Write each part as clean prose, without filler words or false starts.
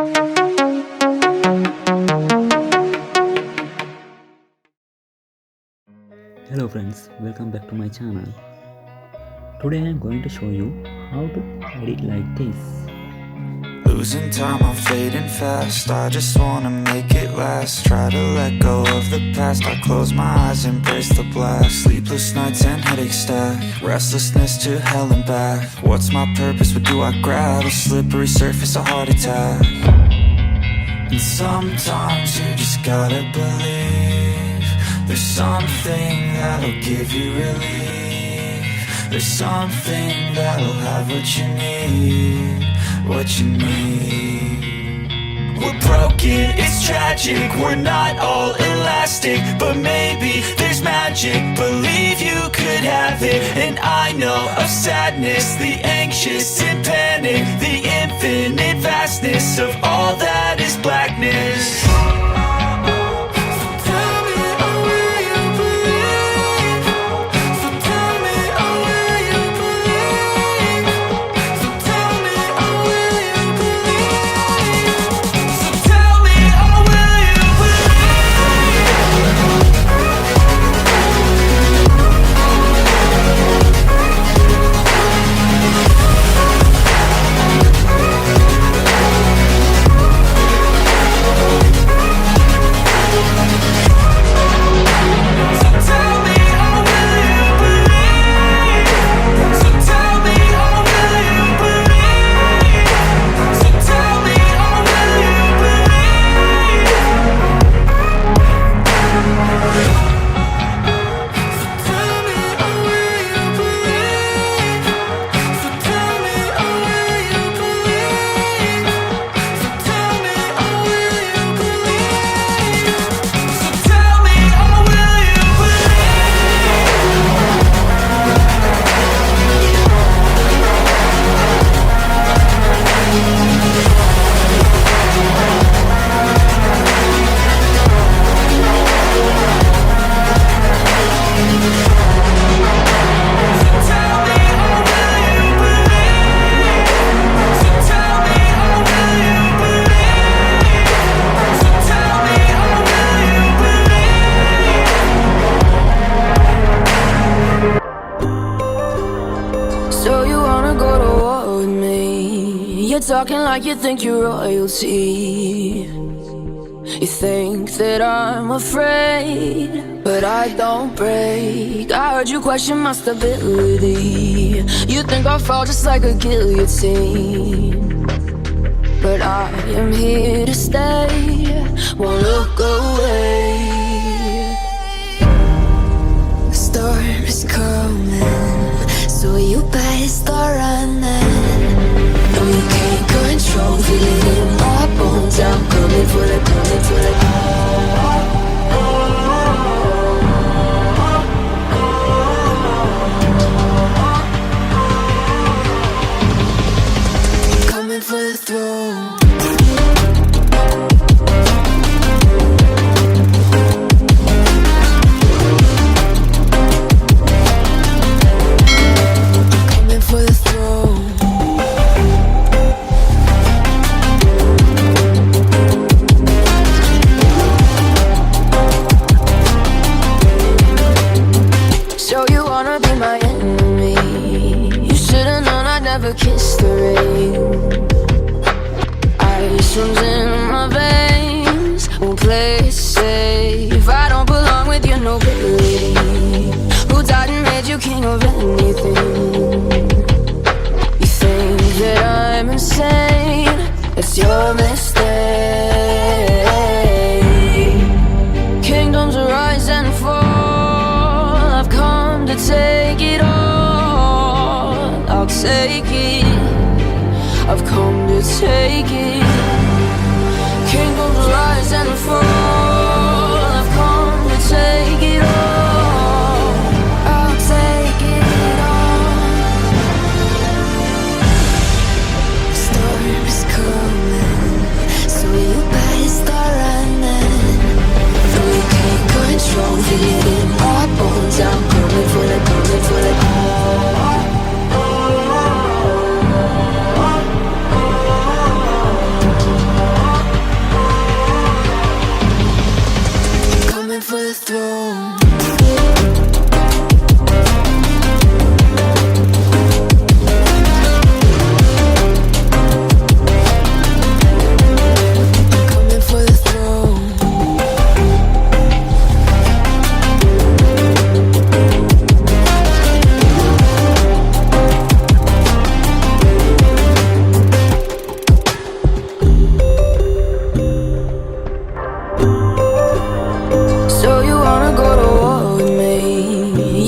Hello friends, welcome back to my channel. Today I am going to show you how to edit like this. Losing time, I'm fading fast. I just wanna make it last. Try to let go of the past. I close my eyes, embrace the blast. Sleepless nights and headaches stack. Restlessness to hell and back. What's my purpose? What do I grab? A slippery surface, a heart attack. And sometimes you just gotta believe there's something that'll give you relief. There's something that'll have what you need, what you need. We're broken, it's tragic, we're not all elastic, but maybe there's magic, believe you could have it. And I know of sadness, the anxious and panic, the infinite vastness of all that is blackness. So you wanna go to war with me? You're talking like you think you're royalty. You think that I'm afraid, but I don't break. I heard you question my stability. You think I'll fall just like a guillotine, but I am here to stay, won't look away. The storm is coming, so you better start running. No, you can't control, feel it in my bones. I'm coming for the, coming for the. Coming for the throne. Never kissed the rain. Ice runs in my veins, won't play it safe. I don't belong with your nobility. Who died and made you king of anything? You think that I'm insane, it's your mistake. Kingdoms rise and fall, I've come to take it all. I'll take it, I've come to take it. Kingdoms rise and fall, I've come to take it all. I'll take it all. The storm is coming, so you better start running. No, you can't control, feel it in my bones. I'm coming for the, coming for the.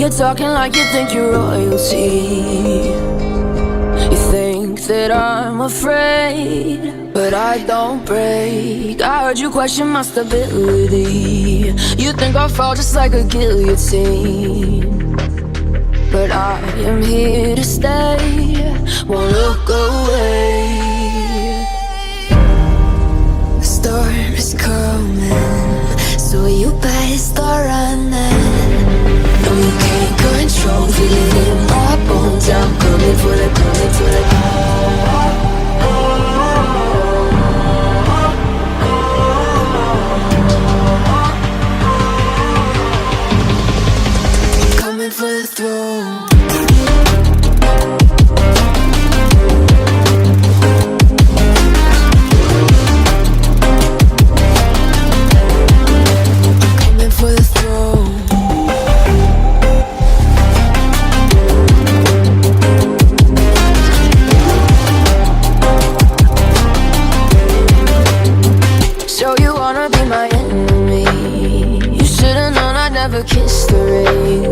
You're talking like you think you're royalty. You think that I'm afraid, but I don't break. I heard you question my stability. You think I'll fall just like a guillotine, but I am here to stay, won't look away. The storm is coming, so you better start running. No, you can't control, feel it in my bones. I'm coming for the, coming for the. Coming for the throne. Coming for the throne. So you wanna be my enemy? You should've known I'd never kiss the rain.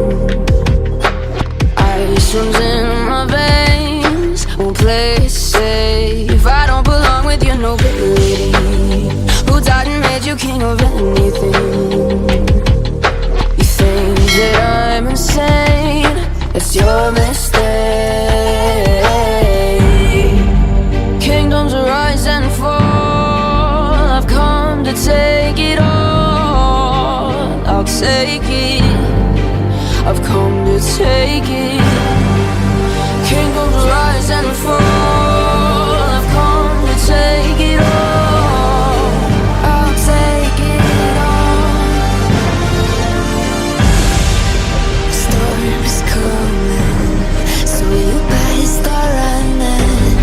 Ice runs in my veins, won't play it safe. I don't belong with your nobility. Who died and made you king of anything? You think that I'm insane? It's your mistake. Kingdoms rise and fall, I've come to take it all. I'll take it, I've come to take it. Kingdoms rise and fall, I've come to take it all. I'll take it all. The storm is coming, so you better start running.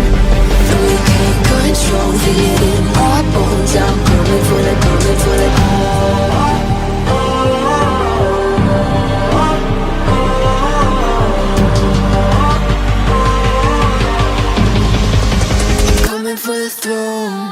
No, you can't control, feel it in my bones. I'm coming for the, coming for the. Coming for the throne.